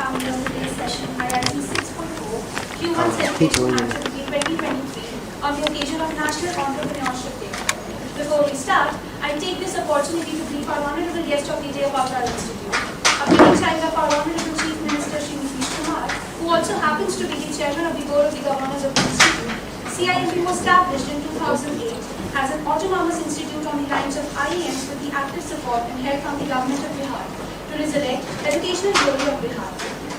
family on today's session IIT 6.4 Q1 Celebration Activity 2023 on the occasion of National Entrepreneurship Day. Before we start, I take this opportunity to brief our honorable guest of the day about our institute. A being child of our honorable Chief Minister Shri Nitish Kumar, who also happens to be the chairman of the board of the governors of the institute. CIMB was established in 2008 as an autonomous institute on the lines of IEMs with the active support and help from the government of Bihar to resurrect educational glory of Bihar.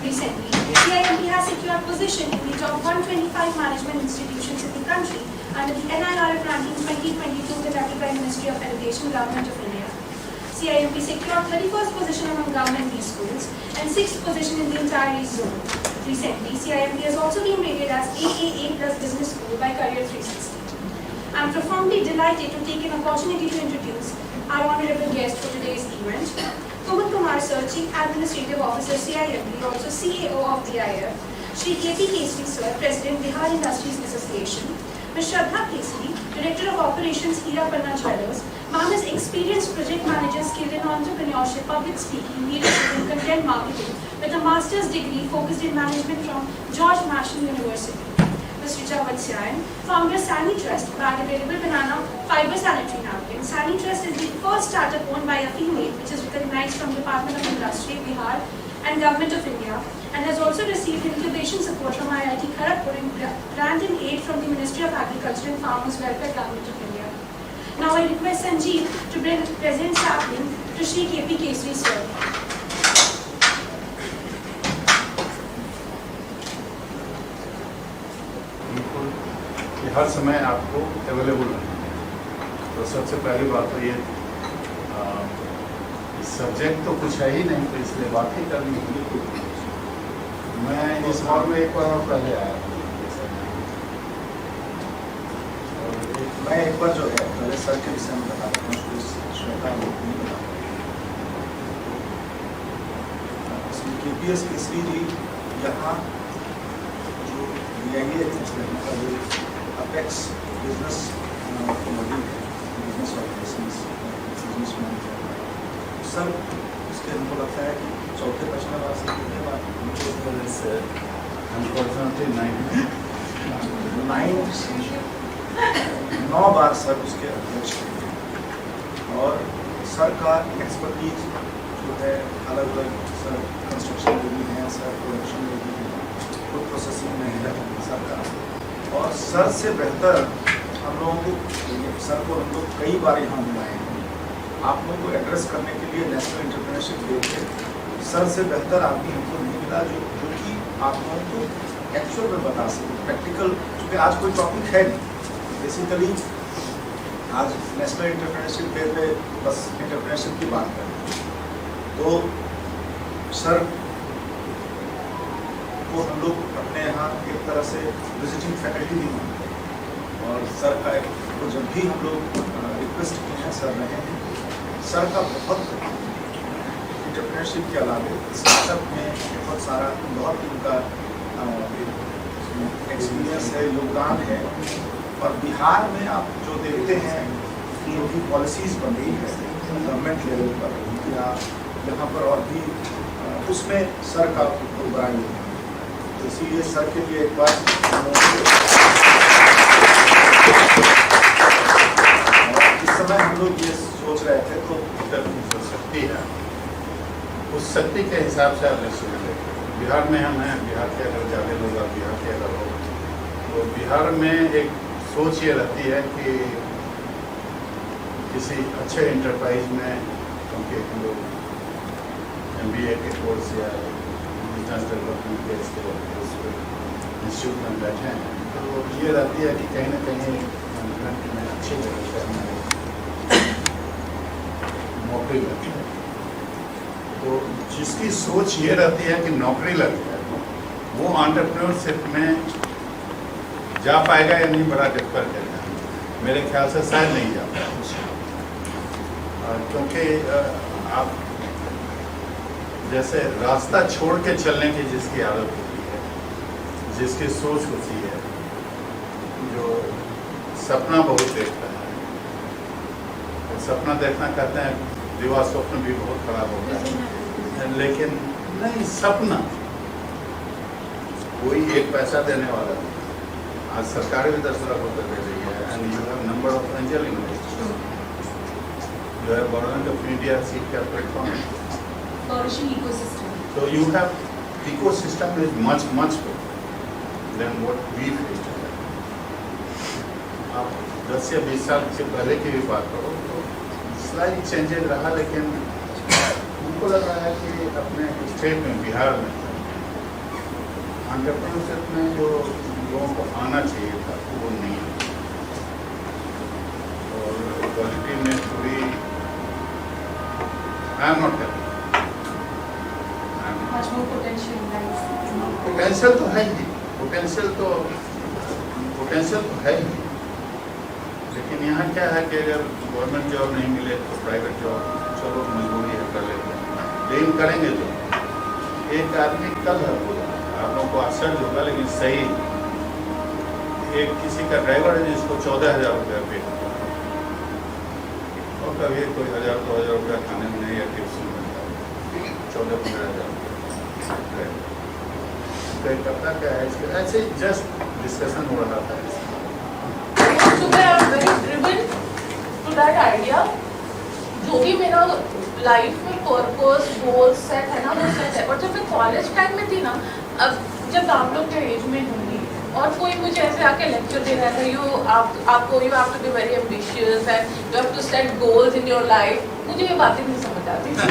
Recently, CIMB has secured position in the top 125 management institutions in the country under the NIRF ranking 2022 conducted by Ministry of Education, Government of India. CIMB secured 31st position among government schools and 6th position in the entire East Zone. Recently, CIMB has also been rated as AAA+ Business School by Career 360. I am profoundly delighted to take an opportunity to introduce our honorable guest for today's event, Kumud Kumar Sir, Chief Administrative Officer CIMB, also CAO of BIF, Shri KP Kesri Sir, President Bihar Industries Association, Ms. Shraddha Kesri, Director of Operations Hira Panna Jewellers, ma'am is experienced project manager skilled in entrepreneurship, public speaking, leadership and content marketing with a master's degree focused in management from George Mason University. Ms. Richa Vatsyayan, founder Sani Trust, biodegradable banana fiber sanitary napkin. Sani Trust is the first startup owned by a female which is recognized from Department of Industry, Bihar and Government of India, and has also received incubation support from IIT Kharagpur and grant and aid from the Ministry of Agriculture and Farmers Welfare, Government of India. Now I request Sanjeev to present sapling to Shri KP Kesri Sir. हर समय आपको available रहेंगे। तो सबसे पहली बात तो ये subject तो कुछ है ही नहीं, तो इसलिए बात ही करनी होगी। मैं इस हॉल में एक बार और पहले आया था, मैं एक बार जो है पहले सर के विषय में बताता हूँ, श्वेता नहीं बता KPS केसरी जी यहाँ जो अपेक्स बिजनेस मॉडल है, business operations, business manager sir, उसके हमको लगता है कि चौथे प्रश्न वाला से कितने बार अनफॉर्चुनेटली 9 बार सर उसके अध्यक्ष थे। और सर का एक्सपर्टीज जो है अलग अलग, सर कंस्ट्रक्शन में भी हैं, सर प्रोडक्शन में भी हैं, फूड प्रोसेसिंग में है सर का। और सर से बेहतर हम लोगों को, सर को हम लोग कई बार यहाँ बुलाए हैं आप लोगों को एड्रेस करने के लिए नेशनल एंटरप्रेन्योरशिप डे पे। सर से बेहतर आदमी हमको नहीं मिला जो कि आप लोगों को एक्चुअल में बता सके, प्रैक्टिकल, क्योंकि आज कोई टॉपिक है नहीं। बेसिकली आज नेशनल एंटरप्रेन्योरशिप डे पे बस एंटरप्रेन्योरशिप की बात करें तो सर को हम लोग अपने यहाँ एक तरह से विजिटिंग फैकल्टी भी मानते हैं। और सर का तो जब भी हम लोग रिक्वेस्ट किए हैं सर रहे हैं। सर का बहुत एंटरप्रेन्योरशिप के अलावा स्टार्टअप में बहुत सारा बहुत उनका एक्सपीरियंस है, योगदान है। और बिहार में आप जो देखते हैं कि उनकी पॉलिसीज़ बन रही है गवर्नमेंट लेवल पर या यहाँ पर और भी, उसमें सर का बहुत बड़ा योगदान। तो इसीलिए सर के लिए एक बार इस समय हम लोग ये सोच रहे थे तो जो शक्ति है उस शक्ति के हिसाब से आप सोच रहे। बिहार में हम हैं, बिहार के अगर ज़्यादा लोग और बिहार के अगर हो तो बिहार में एक सोच ये रहती है कि किसी अच्छे एंटरप्राइज में, क्योंकि हम लोग MBA के कोर्स या बिजनेस डेवलपमेंट के इंस्टीट्यूट में बैठे हैं, तो ये रहती है कि कहीं ना कहीं मैनेजमेंट में अच्छी जगह से हमें नौकरी लगती है। तो जिसकी सोच ये रहती है कि नौकरी लग जाए वो एंटरप्रेन्योरशिप में जा पाएगा या नहीं, बड़ा डिफिकल्ट है। मेरे ख्याल से शायद नहीं जा पाएगा, क्योंकि आप जैसे रास्ता छोड़ के चलने की जिसकी आदत होती है, जिसकी सोच होती है, जो सपना बहुत देखता है, सपना देखना कहते हैं, विवाह स्वप्न भी बहुत खराब होता है, लेकिन नहीं, सपना कोई एक पैसा देने वाला नहीं। आज सरकार भी 10 लाख रुपए दे रही है, and you have number of angel investors, you have government of India seed capital fund, flourishing ecosystem. so you have ecosystem is much better than what we faced. आप 10 या 20 साल से पहले की भी बात करो तो स्लाइड चेंजेस रहा, लेकिन उनको लग रहा है कि अपने स्टेट में, बिहार में एंटरप्रेन्योरशिप में जो लोगों को आना चाहिए था वो नहीं है, और क्वालिटी में थोड़ी आई am not happy. Much more potential lies. Potential तो है ही, पोटेंशियल तो है ही, लेकिन यहाँ क्या है कि अगर गवर्नमेंट जॉब नहीं मिले तो प्राइवेट जॉब, चलो मजबूरी है कर लेते हैं, लेकिन करेंगे तो एक आदमी कल होगा, आप लोगों को आश्चर्य होगा लेकिन सही, एक किसी का ड्राइवर है जिसको 14,000 रुपया पे करता है, और कभी कोई 1,000-2,000 रुपया खाने में नहीं या टिप्स में मिलता है, 14-15 हज़ार करता क्या है इसके, ऐसे जस्ट डिस्कशन हो रहा था। So they are very driven to that idea. जो भी मेरा लाइफ में पर्पस गोल सेट है ना वो सेट है, और जब मैं कॉलेज टाइम में थी ना, अब जब आप लोग के एज में होंगी और कोई मुझे ऐसे आके लेक्चर दे रहा था, आपको you have to be very ambitious and you have to set goals in your life, मुझे ये बातें नहीं समझ आती थी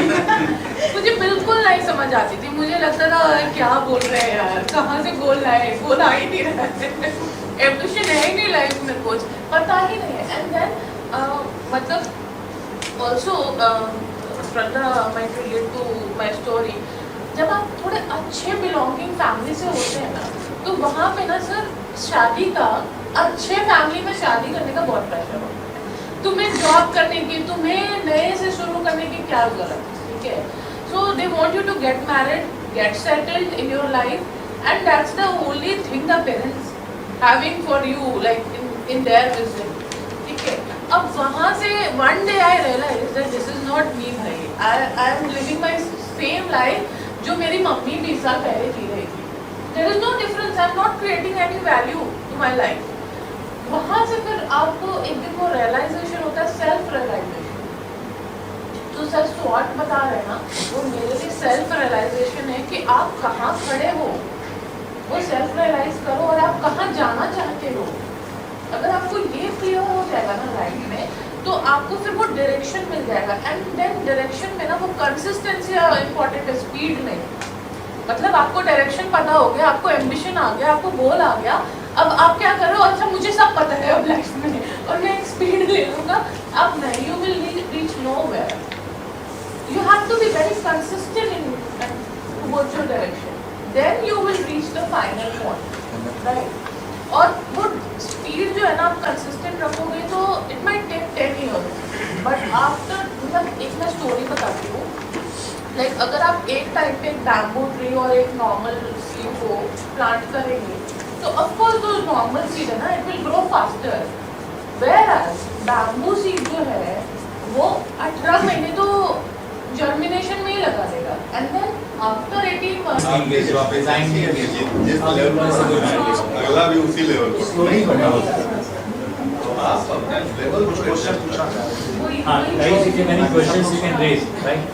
मुझे बिल्कुल नहीं समझ आती थी, मुझे लगता था क्या बोल रहे हैं यार, कहाँ से गोल लाए, गोल आ ही नहीं रहा है एम्बिशन है ही नहीं लाइफ में, कुछ पता ही नहीं है। एंड देन मतलब also Shraddha might relate to my story, जब आप थोड़े अच्छे बिलोंगिंग फैमिली से होते हैं ना, तो वहाँ पे ना सर शादी का, अच्छे फैमिली में शादी करने का बहुत प्रेशर होता है, तुम्हें जॉब करने की, तुम्हें नए से शुरू करने की क्या जरूरत है, ठीक है। So they want you to get married, get settled in your life, and that's the only thing the parents having for you, like in their vision, ठीक है। अब वहाँ से one day I realise that this is not me भाई, I am living my same life जो मेरी मम्मी 20 साल पहले जी रही थी, there is no difference, I am not creating any value to my life. वहाँ से फिर आपको एक दिन वो रियलाइजेशन होता है, सेल्फ रियलाइजेशन, तो सर स्वाट बता रहे हैं ना, वो मेरे लिए सेल्फ रियलाइजेशन है कि आप कहाँ खड़े हो, वो सेल्फ रियलाइज करो और आप कहाँ जाना चाहते हो। अगर आपको ये क्लियर हो जाएगा ना लाइफ में, तो आपको फिर वो डायरेक्शन मिल जाएगा, एंड देन डायरेक्शन में ना वो कंसिस्टेंसी इम्पोर्टेंट है, स्पीड नहीं। मतलब आपको डायरेक्शन पता हो गया, आपको एम्बिशन आ गया, आपको गोल आ गया, अब आप क्या करो, अच्छा मुझे सब पता है अब लाइफ में और मैं एक स्पीड ले लूँगा, अब नहीं, you will reach nowhere, you have to be very consistent in towards your direction, then you will reach the final point, right. और वो स्पीड जो है ना, आप कंसिस्टेंट रखोगे तो it might take 10 years, but after, मतलब एक मैं स्टोरी बताती हूँ, लाइक अगर आप एक टाइप पे एक बैम्बू ट्री और एक नॉर्मल सीड को प्लांट करेंगे, तो ऑफकोर्स जो नॉर्मल सीड है ना, it will grow faster, whereas bamboo seed जो है वो 18 महीने तो जर्मिनेशन में ही लगा देगा, एंड देन आफ्टर 18 months अगला भी उसी लेवल पर स्लोली बना होता है, तो आप अपना लेवल कुछ क्वेश्चन पूछा है। हाँ, guys, if you have any questions you can raise, right?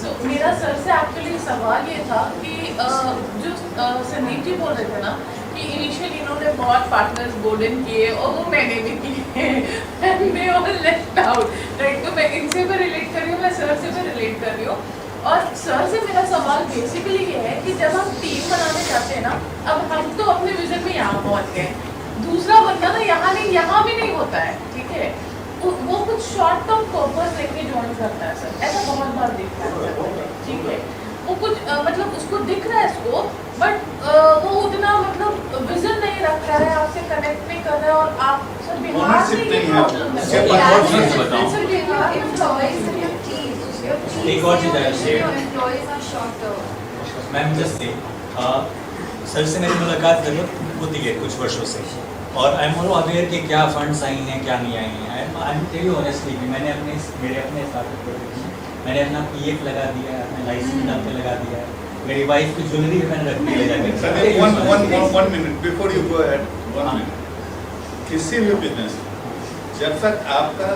So, मेरा सर से एक्चुअली सवाल ये था कि जो संदीप जी बोल रहे थे ना कि इनिशियली इन्होंने बहुत पार्टनर्स गोल्डन किए और वो मैंने भी किए and they all left out, right. तो मैं इनसे भी रिलेट कर रही हूँ, मैं सर से भी रिलेट कर रही हूँ, और सर से मेरा सवाल बेसिकली ये है कि जब हम टीम बनाने जाते हैं ना, अब हम तो अपने विजन में यहाँ पहुँच गए, दूसरा बंदा ना यहाँ नहीं, यहाँ भी नहीं होता है, ठीक है, वो कुछ शॉर्ट टर्म पर्पस लेके ज्वाइन करता है सर, ऐसा बहुत बार दिखता है, ठीक है। वो कुछ मतलब उसको दिख रहा है इसको, बट वो उतना मतलब विजन नहीं रख रहा है, आपसे कनेक्ट नहीं कर रहा है, और आप सर बिहार से Ownership ये नहीं है। प्रॉब्लम उसके है। बाद और चीज़ बताऊं। Sir Bihar employees in your team. Your team एक और चीज़ है share. your employees are short term. Ma'am just say sir से मेरी मुलाकात जरूर होती है कुछ वर्षों से, और आई एम ऑल अवेयर कि क्या फंड्स आई हैं क्या नहीं आई हैं। I am tell you honestly कि मैंने अपने स्टार्टअप प्रोजेक्ट में मैंने अपना PF लगा दिया है, अपना लाइसेंस नाम पे लगा दिया है, मेरी वाइफ की ज्वेलरी भी मैंने रखी ले जाकर। Sir one minute before you go ahead, 1 minute. किसी भी बिजनेस जब तक आपका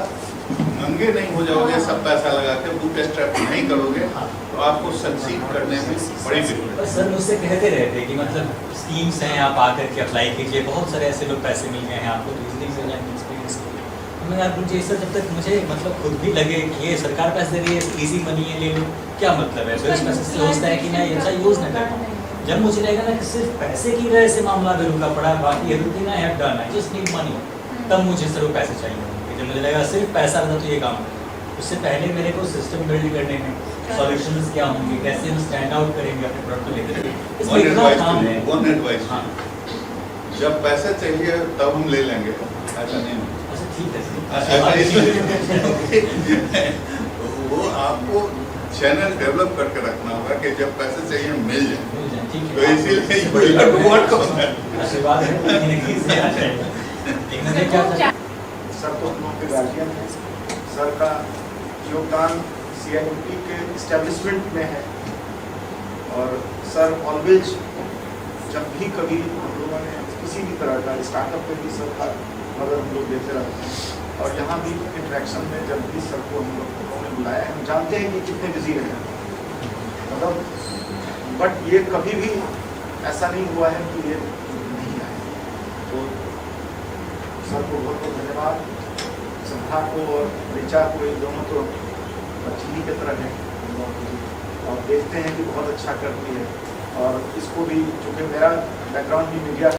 नंगे नहीं हो जाओगे सब पैसा लगा के बूटस्ट्रैप नहीं करोगे तो आपको सक्सीड करने में बड़ी दिक्कत बस सर मुझसे कहते रहते कि मतलब स्कीम्स हैं, आप आकर के अप्लाई कीजिए, बहुत सारे ऐसे लोग पैसे मिल गए हैं आपको, तो इजली मिल जाएंगे एक्सपीरियंस। मैंने आप मुझे सर जब तक मुझे मतलब खुद भी लगे कि ये सरकार पैसे दे रही है, ईजी मनी है, ले लो, क्या मतलब है? फिर उस पैसे से सोचता है कि मैं अच्छा यूज़ नहीं कर पाऊँ। जब मुझे लगेगा ना कि सिर्फ पैसे की वजह से मामला भी रुका पड़ा, बाकी everything I have done, I just need money, तब मुझे सर वो पैसे चाहिए। जब मुझे लगा सिर्फ पैसा रहता तो ये काम करें, उससे पहले मेरे को सिस्टम बिल्ड करने में सॉल्यूशंस क्या होंगे, कैसे हम स्टैंड आउट करेंगे अपने प्रोडक्ट को लेकर, इसमें इतना काम है। वन एडवाइस, हाँ जब पैसा चाहिए तब हम ले लेंगे, ऐसा नहीं है। अच्छा ठीक ऐसा है इसलिए वो आपको चैनल डेवलप करके रखना होगा कि जब पैसे चाहिए मिल जाए, ठीक तो है, इसीलिए व्हाट कौन है आशीर्वाद है, लेकिन एक से आ जाएगा। लेकिन मैं क्या था सर तो हम लोग के गार्जियन हैं, सर का योगदान CIMT के इस्टेब्लिशमेंट में है और सर ऑलवेज जब भी कभी हम लोगों ने किसी भी तरह का स्टार्टअप में भी सर का मदद हम लोग देते रहते हैं और यहाँ भी इंटरेक्शन में जब भी सर को हम लोगों ने बुलाया है, हम जानते हैं कि कितने बिजी रहे मतलब, बट ये कभी भी ऐसा नहीं हुआ है कि ये नहीं आए। तो सर को बहुत बहुत धन्यवाद, संध्या को और ऋचा को, ये दोनों तो बच्ची की तरह है और देखते हैं कि बहुत अच्छा करती है और इसको भी, चूँकि मेरा बैकग्राउंड भी मीडिया